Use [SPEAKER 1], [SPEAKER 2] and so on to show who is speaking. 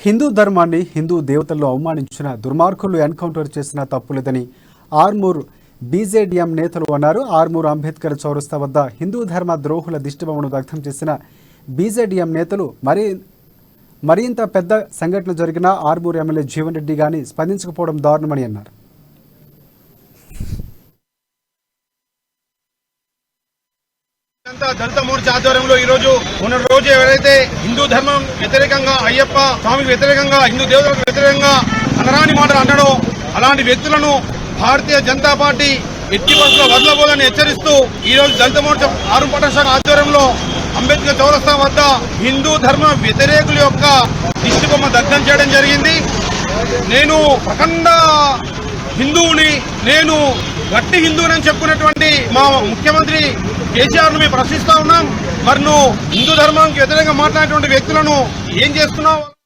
[SPEAKER 1] హిందూ ధర్మాన్ని హిందూ దేవతల్లో అవమానించిన దుర్మార్గులు ఎన్కౌంటర్ చేసిన తప్పులేదని ఆర్మూర్ బీజేడీఎం నేతలు అన్నారు. ఆర్మూర్ అంబేద్కర్ చౌరస్తా వద్ద హిందూ ధర్మ ద్రోహుల దిష్టిబొమ్మను దగ్ధం చేసిన బీజేడీఎం నేతలు మరింత పెద్ద సంఘటన జరిగిన ఆర్మూర్ ఎమ్మెల్యే జీవన్ రెడ్డి గాని స్పందించకపోవడం దారుణమని అన్నారు.
[SPEAKER 2] దళిత మోర్చా ఆధ్వర్యంలో ఈ రోజు ఎవరైతే హిందూ ధర్మం వ్యతిరేకంగా అయ్యప్ప స్వామికి వ్యతిరేకంగా హిందూ దేవతలకు వ్యతిరేకంగా అనరాని మాటలు అన్నాడో అలాంటి వ్యక్తులను భారతీయ జనతా పార్టీ ఎట్టి పరిస్థితుల్లో వదలబోదని హెచ్చరిస్తూ ఈ రోజు దళిత మోర్చా ఆర్మూర్ పట్టణ శాఖ ఆధ్వర్యంలో అంబేద్కర్ చౌరస్తా వద్ద హిందూ ధర్మ వ్యతిరేకుల యొక్క దిష్టిబొమ్మ దగ్ధం చేయడం జరిగింది. నేను ప్రఖండ హిందువుని, నేను గట్టి హిందువుని చెప్పుకున్నటువంటి మా ముఖ్యమంత్రి కేసీఆర్ ను మేము ప్రశ్నిస్తా ఉన్నాం. మరి నువ్వు హిందూ ధర్మానికి వ్యతిరేకంగా మాట్లాడేటువంటి వ్యక్తులను ఏం చేస్తున్నావు?